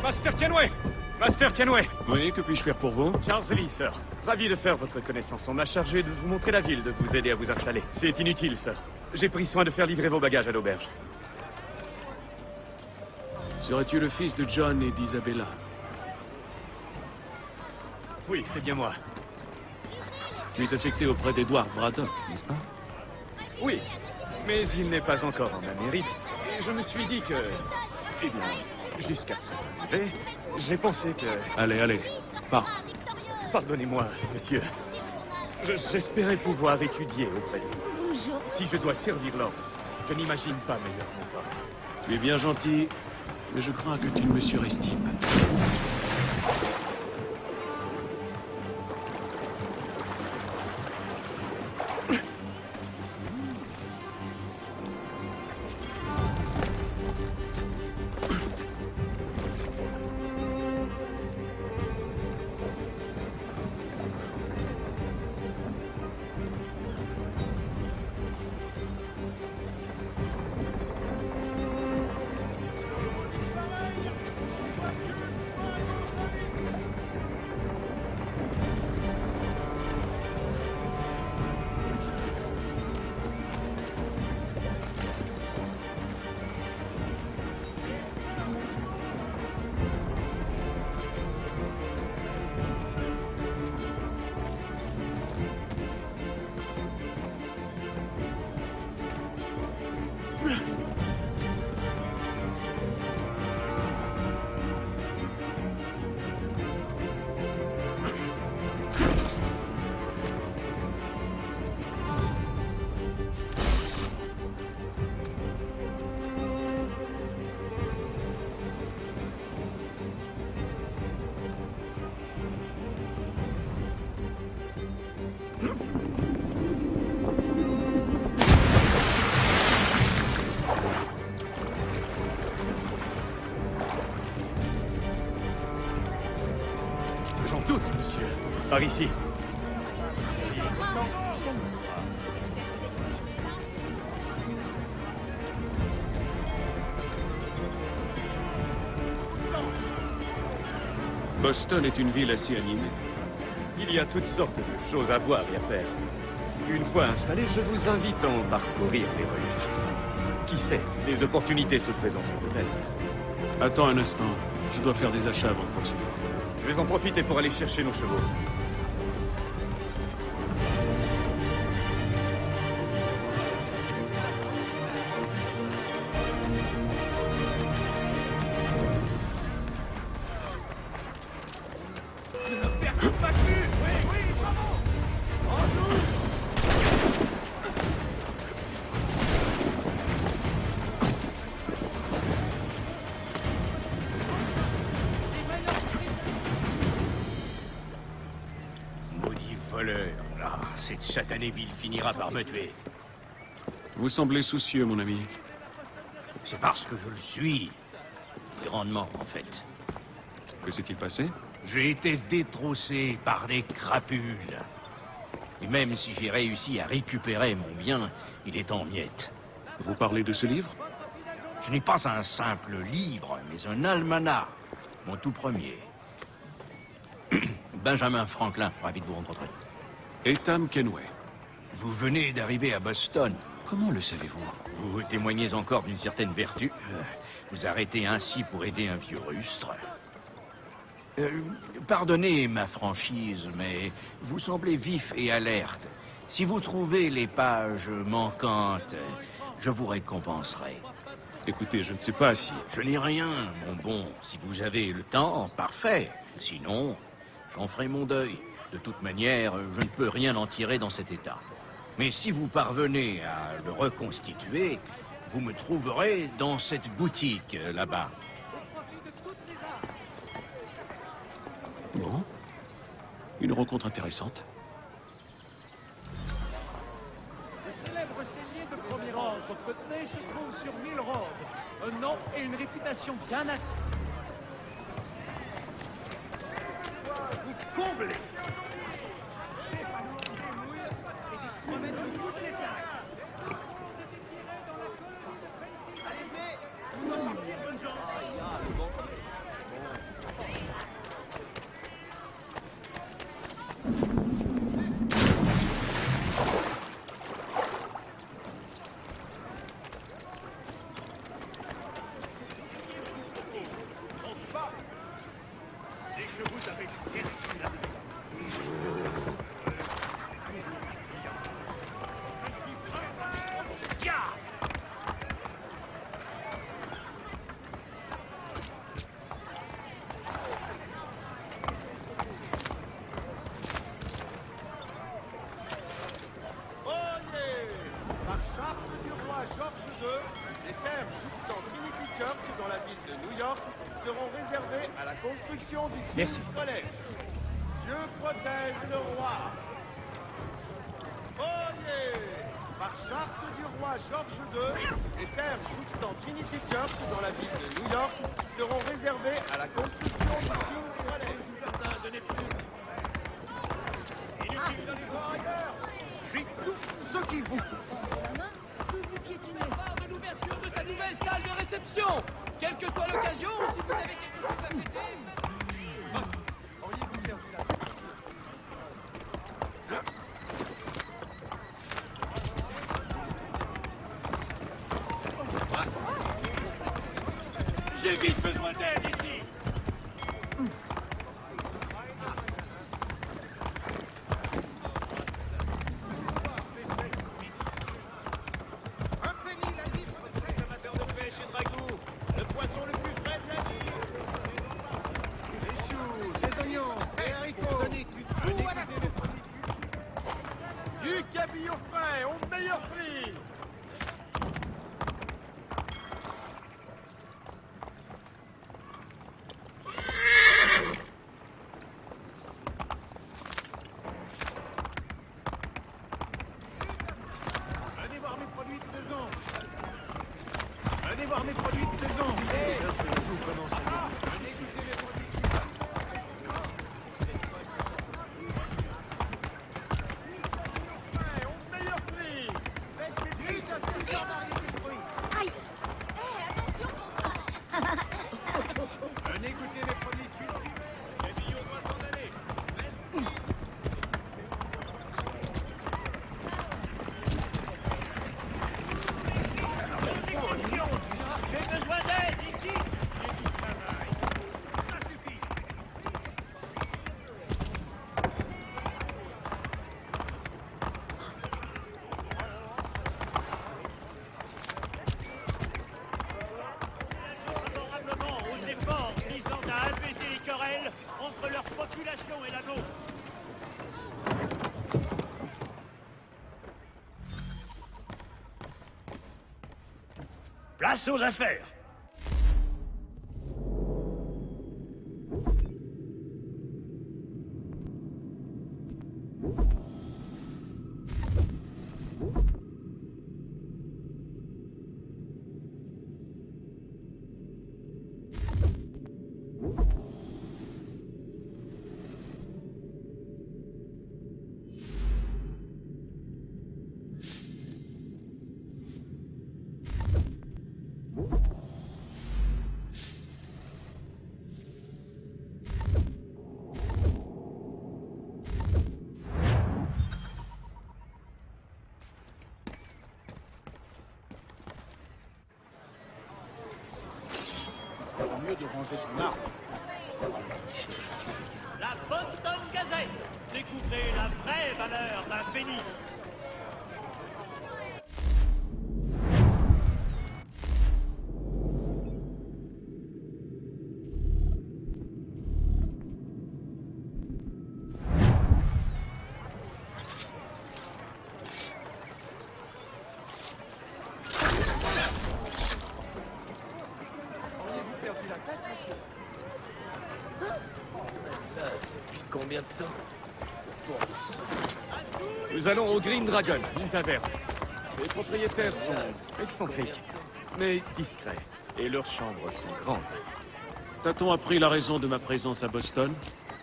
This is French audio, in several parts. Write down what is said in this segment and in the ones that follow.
Master Kenway! Master Kenway! Oui, que puis-je faire pour vous? Charles Lee, sir. Ravi de faire votre connaissance. On m'a chargé de vous montrer la ville, de vous aider à vous installer. C'est inutile, sir. J'ai pris soin de faire livrer vos bagages à l'auberge. Serais-tu le fils de John et d'Isabella? Oui, c'est bien moi. Tu es affecté auprès d'Edward Braddock, n'est-ce pas? Oui, mais il n'est pas encore en Amérique. Et je me suis dit que... Eh bien, jusqu'à ce arrivé, j'ai pensé que... Allez, allez, pars. Pardonnez-moi, monsieur. J'espérais pouvoir étudier auprès de vous. Si je dois servir l'ordre, je n'imagine pas meilleur mentor. Tu es bien gentil, mais je crains que tu ne me surestimes. J'en doute, monsieur. Par ici. Boston est une ville assez animée. Il y a toutes sortes de choses à voir et à faire. Une fois installé, je vous invite à en parcourir les rues. Qui sait, des opportunités se présenteront peut-être. Attends un instant, je dois faire des achats avant de poursuivre. Je vais en profiter pour aller chercher nos chevaux. Cette satanée ville finira par me tuer. Vous semblez soucieux, mon ami. C'est parce que je le suis. Grandement, en fait. Que s'est-il passé? J'ai été détroussé par des crapules. Et même si j'ai réussi à récupérer mon bien, il est en miettes. Vous parlez de ce livre? Ce n'est pas un simple livre, mais un almanach. Mon tout premier. Benjamin Franklin, ravi de vous rencontrer. Etam Kenway. Vous venez d'arriver à Boston. Comment le savez-vous? Vous témoignez encore d'une certaine vertu. Vous arrêtez ainsi pour aider un vieux rustre. Pardonnez ma franchise, mais vous semblez vif et alerte. Si vous trouvez les pages manquantes, je vous récompenserai. Écoutez, je ne sais pas si... Je n'ai rien, mon bon. Si vous avez le temps, parfait. Sinon, j'en ferai mon deuil. De toute manière, je ne peux rien en tirer dans cet état. Mais si vous parvenez à le reconstituer, vous me trouverez dans cette boutique là-bas. Bon. Une rencontre intéressante. Le célèbre cellier de premier ordre Putney se trouve sur Mill Road. Un nom et une réputation bien assez. Vous comblez. seront réservés à la construction du Merci. King's College. Dieu protège le roi. Oyez! Par charte du roi George II, les terres jouxtant Trinity Church dans la ville de New York seront réservées à la construction du King's College. Inutile d'aller voir ailleurs. J'ai tout ce qu'il vous faut. Part de l'ouverture de sa nouvelle salle de réception. Quelle que soit l'occasion, si vous avez quelque chose à fêter. Auriez-vous perdu la tête? J'ai vite besoin d'aide ici. Un penny la livre de pêche. Amateur de pêche et de ragoût. Le poisson le plus frais de la ville. Des choux, des oignons, des haricots. Venez écouter les produits. Du cabillaud frais au meilleur prix. Venez voir mes produits de saison. Venez voir mes produits de saison. Le jour commence à Venez goûter les produits. Frais au meilleur prix. Pêche les fruits, ça se fait en variété de fruits. Venez goûter mes produits cuits. Cabillaud doit s'en aller. J'ai besoin d'aide ici. J'ai du travail. Ça suffit. Favorablement aux efforts visant à apaiser les querelles entre leur population et la nôtre. Place aux affaires. mieux de ranger son arme. La Boston Gazette. Découvrez la vraie valeur d'un penny. Auriez-vous perdu la tête, monsieur? Combien de temps? Nous allons au Green Dragon, une taverne. Les propriétaires sont excentriques, mais discrets. Et leurs chambres sont grandes. T'a-t-on appris la raison de ma présence à Boston?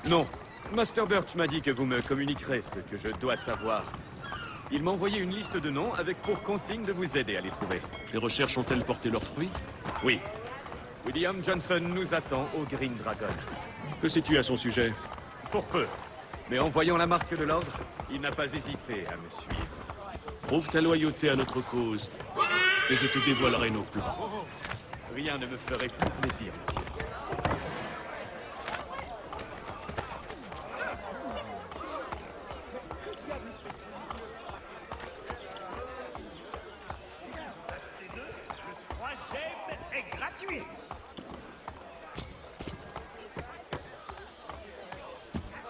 Non, Master Birch m'a dit que vous me communiquerez ce que je dois savoir. Il m'a envoyé une liste de noms avec pour consigne de vous aider à les trouver. Les recherches ont-elles porté leurs fruits? Oui. William Johnson nous attend au Green Dragon. Que sais-tu à son sujet? Fort peu. Mais en voyant la marque de l'ordre, il n'a pas hésité à me suivre. Prouve ta loyauté à notre cause, et je te dévoilerai nos plans. Rien ne me ferait plus plaisir, monsieur. Le troisième est gratuit.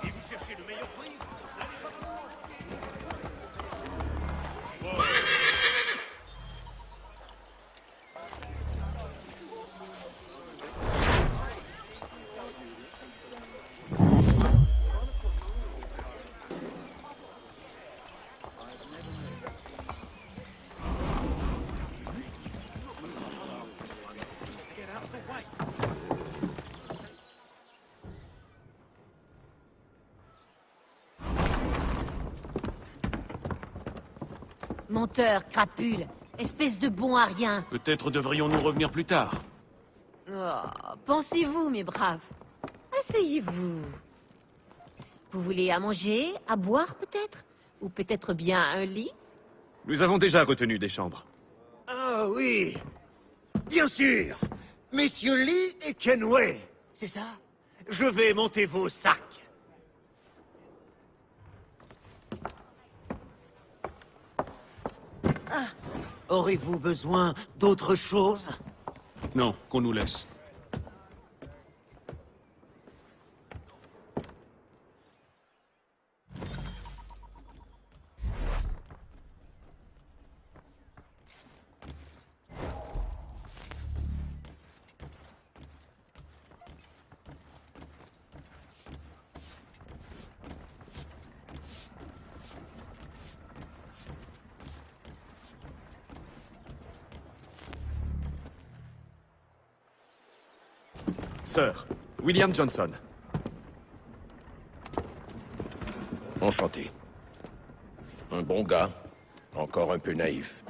Si vous cherchez le meilleur prix, n'allez pas plus loin. Menteur, crapule, espèce de bon à rien. Peut-être devrions-nous revenir plus tard. Oh, pensez-vous, mes braves. Asseyez-vous. Vous voulez à manger, à boire peut-être? Ou peut-être bien un lit? Nous avons déjà retenu des chambres. Ah oui, bien sûr. Messieurs Lee et Kenway, c'est ça? Je vais monter vos sacs. Ah, aurez-vous besoin d'autre chose? Non, qu'on nous laisse. Sir, William Johnson. Enchanté. Un bon gars, encore un peu naïf.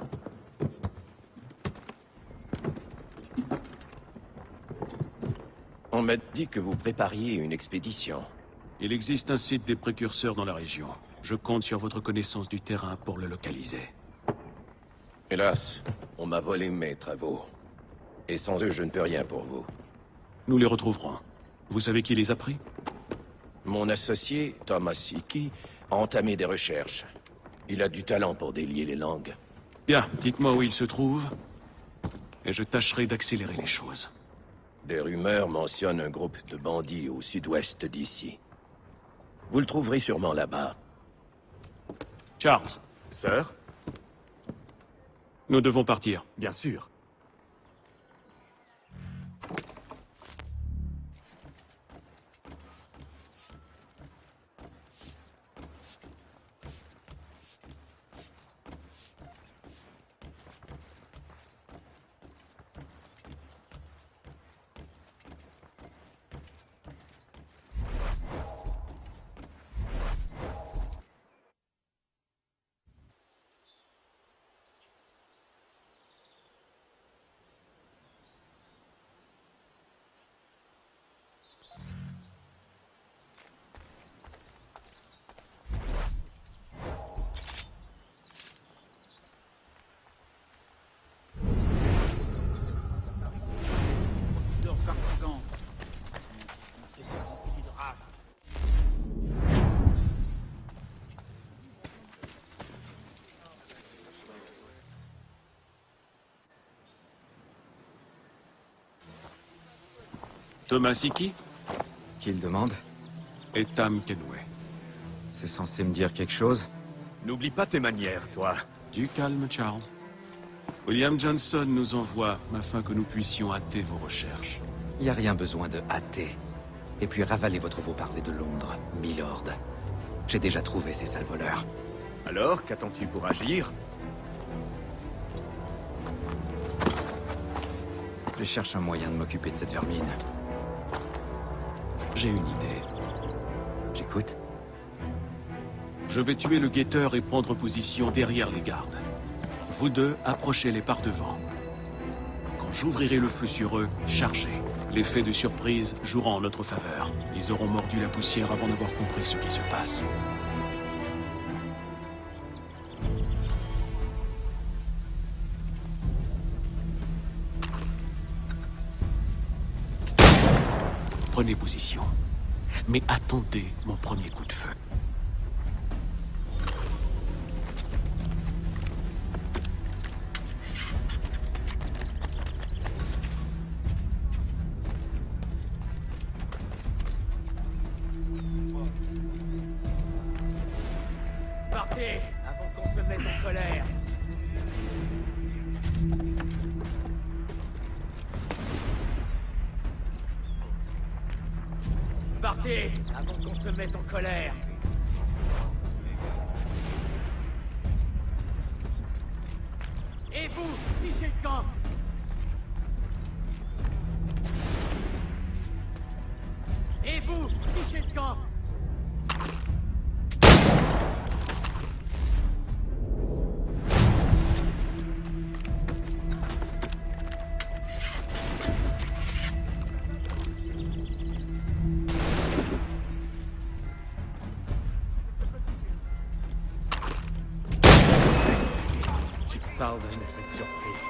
On m'a dit que vous prépariez une expédition. Il existe un site des précurseurs dans la région. Je compte sur votre connaissance du terrain pour le localiser. Hélas, on m'a volé mes travaux. Et sans eux, je ne peux rien pour vous. Nous les retrouverons. Vous savez qui les a pris? Mon associé, Thomas Hickey, a entamé des recherches. Il a du talent pour délier les langues. Bien, dites-moi où il se trouve, et je tâcherai d'accélérer les choses. Des rumeurs mentionnent un groupe de bandits au sud-ouest d'ici. Vous le trouverez sûrement là-bas. Charles, Sir? nous devons partir. Bien sûr. Leurs partisans. C'est ça, rempli de rage. Thomas Hickey Qu'il demande? et Tam Kenway. C'est censé me dire quelque chose? N'oublie pas tes manières, toi. Du calme, Charles. William Johnson nous envoie afin que nous puissions hâter vos recherches. Y a rien besoin de hâter. Et puis ravalez votre beau parler de Londres, Milord. J'ai déjà trouvé ces sales voleurs. Alors, qu'attends-tu pour agir? Je cherche un moyen de m'occuper de cette vermine. J'ai une idée. J'écoute. Je vais tuer le guetteur et prendre position derrière les gardes. Vous deux, approchez-les par devant. Quand j'ouvrirai le feu sur eux, chargez. L'effet de surprise jouera en notre faveur. Ils auront mordu la poussière avant d'avoir compris ce qui se passe. Prenez position. Mais attendez mon premier coup de feu. Partez, avant qu'on se mette en colère. Partez, avant qu'on se mette en colère. Et vous, fichez le camp. Et vous, fichez le camp. parle d'un effet de surprise.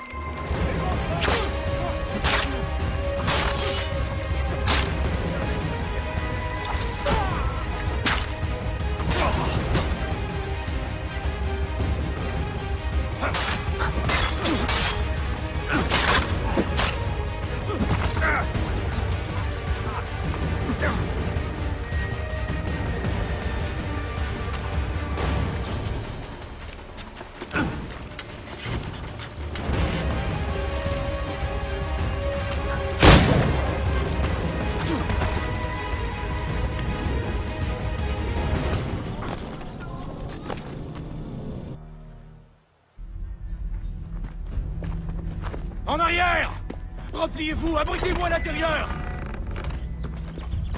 En arrière! Repliez-vous, abritez-vous à l'intérieur!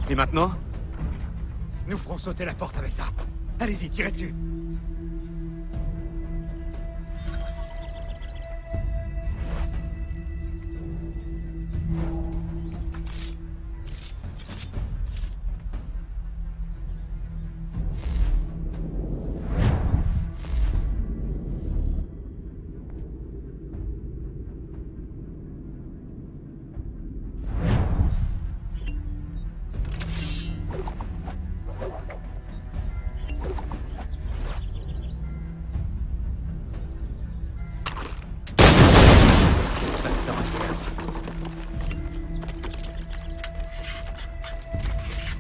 Et maintenant? Nous ferons sauter la porte avec ça. Allez-y, tirez dessus.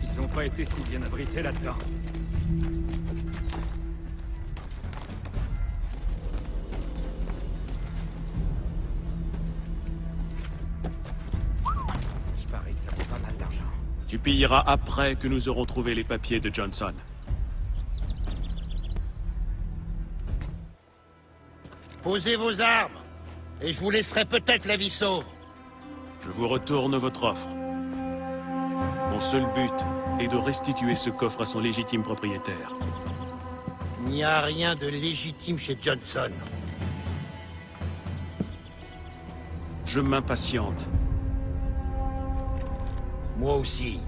Ils ont pas été si bien abrités là-dedans. Je parie que ça vaut pas mal d'argent. Tu pilleras après que nous aurons trouvé les papiers de Johnson. Posez vos armes, et je vous laisserai peut-être la vie sauve. Je vous retourne votre offre. Mon seul but est de restituer ce coffre à son légitime propriétaire. Il n'y a rien de légitime chez Johnson. Je m'impatiente. Moi aussi.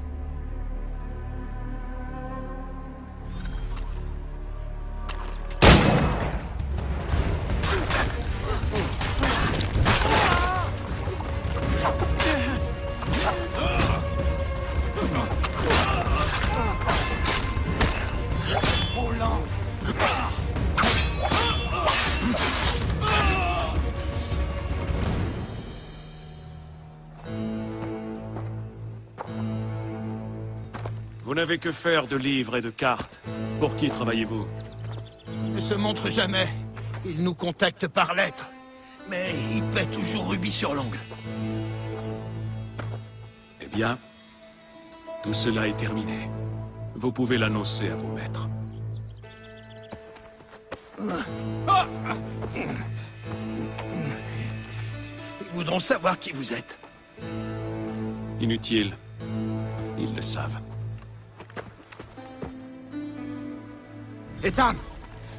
Vous n'avez que faire de livres et de cartes. Pour qui travaillez-vous? Il ne se montre jamais. Il nous contacte par lettre. Mais il paie toujours rubis sur l'ongle. Eh bien, tout cela est terminé. Vous pouvez l'annoncer à vos maîtres. Ils voudront savoir qui vous êtes. Inutile. Ils le savent. Ethan,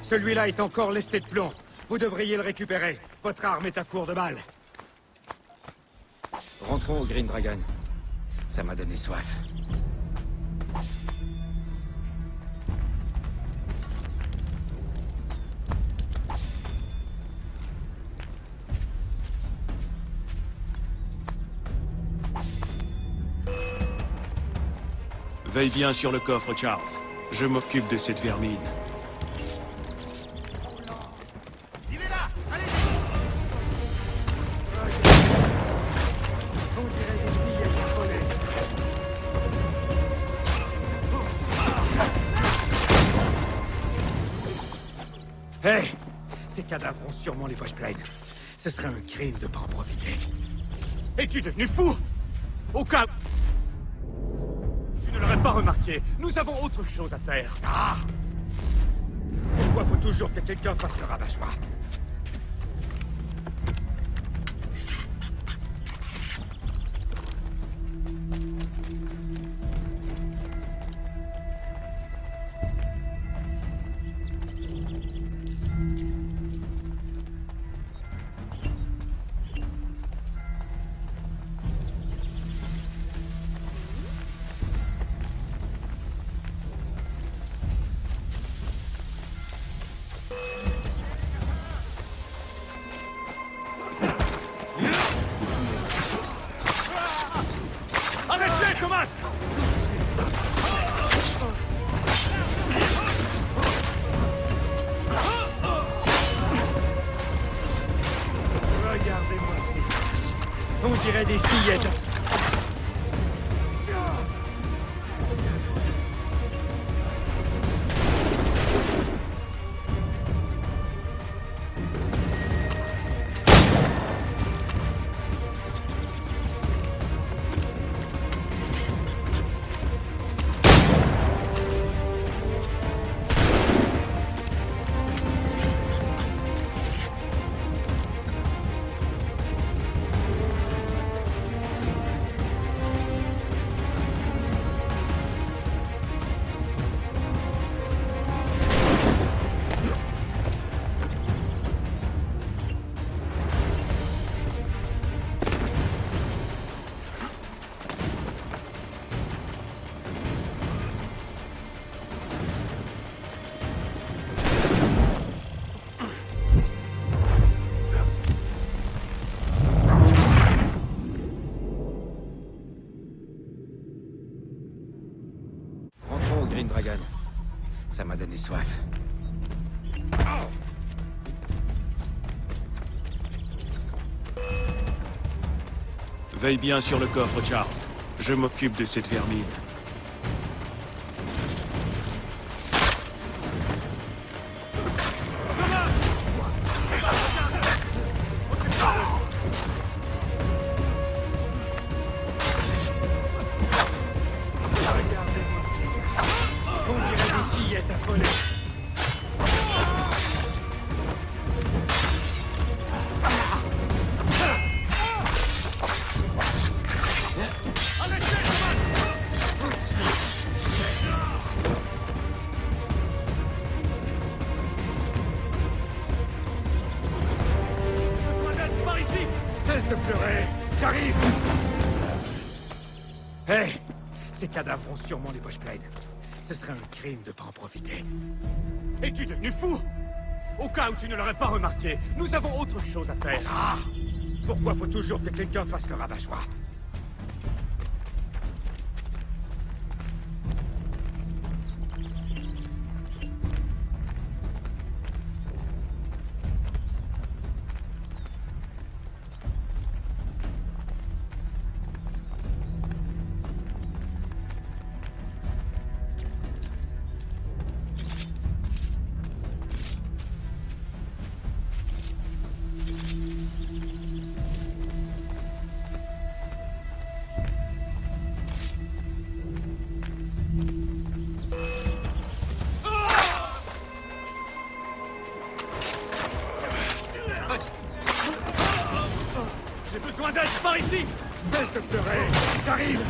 celui-là est encore lesté de plomb. Vous devriez le récupérer. Votre arme est à court de balles. Rentrons au Green Dragon. Ça m'a donné soif. Veille bien sur le coffre, Charles. Je m'occupe de cette vermine. Hé! Ces cadavres ont sûrement les poches pleines. Ce serait un crime de pas en profiter. Es-tu devenu fou? Au cas... Tu ne l'aurais pas remarqué. Nous avons autre chose à faire. Ah! Pourquoi faut toujours que quelqu'un fasse le rabat-joie? dirait des fillettes. Rentrons au Green Dragon. Ça m'a donné soif. Veille bien sur le coffre, Charles. Je m'occupe de cette vermine. On dirait des fillettes affolées. Cesse de pleurer. J'arrive. Hé, ces cadavres ont sûrement les poches pleines. Ce serait un crime de pas en profiter. Es-tu devenu fou? Au cas où tu ne l'aurais pas remarqué, nous avons autre chose à faire. Ah! Pourquoi faut toujours que quelqu'un fasse le rabat-joie? J'ai besoin d'aide par ici. Cesse de pleurer. J'arrive.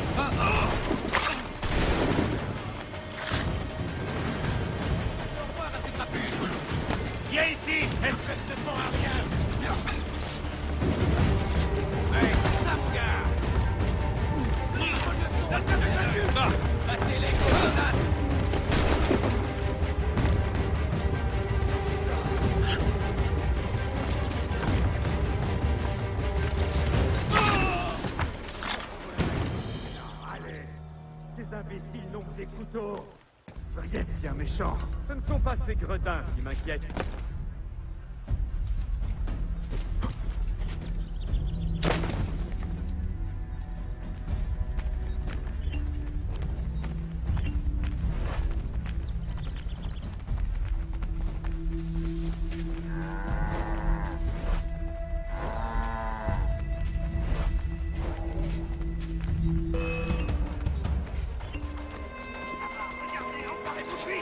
Viens ici, espèce de fort à rien. Hey, ça me garde. Battez les grenades. Allez, ces imbéciles n'ont que des couteaux. Rien de bien méchant. Ce ne sont pas ces gredins qui m'inquiètent. Regardez, emparez-vous de lui.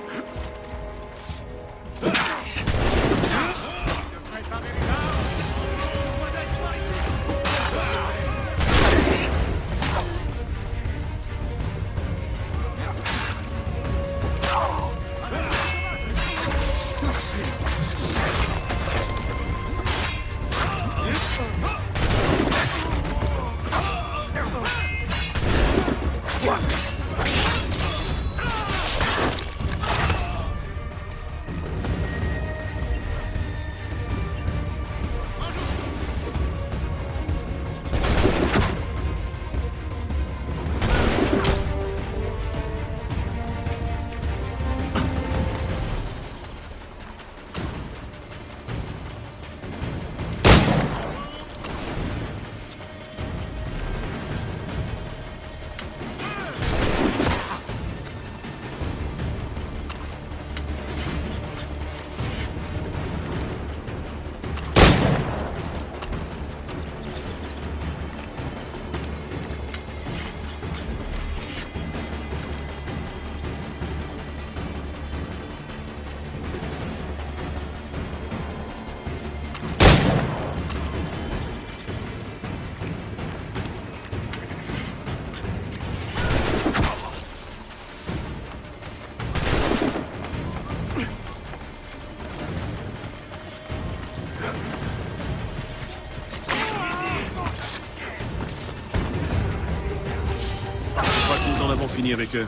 avons fini avec eux.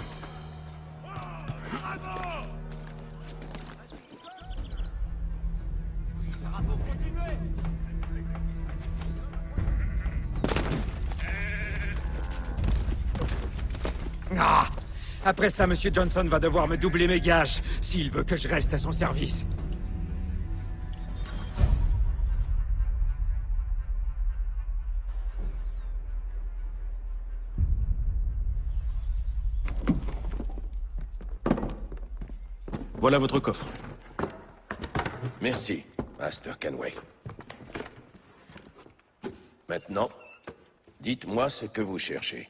Ah! Après ça, Monsieur Johnson va devoir me doubler mes gages, s'il veut que je reste à son service. Voilà votre coffre. Merci, Master Kenway. Maintenant, dites-moi ce que vous cherchez.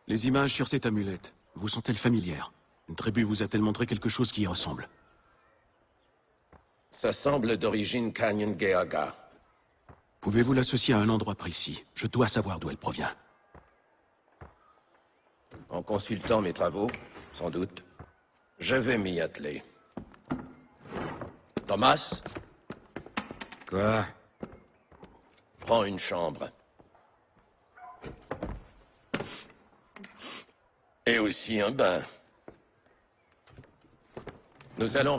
Les images sur cette amulette, vous sont-elles familières? Une tribu vous a-t-elle montré quelque chose qui y ressemble? Ça semble d'origine Canyon-Geaga. Pouvez-vous l'associer à un endroit précis? Je dois savoir d'où elle provient. En consultant mes travaux, sans doute, je vais m'y atteler. Thomas, Quoi? prends une chambre. Et aussi un bain. Nous allons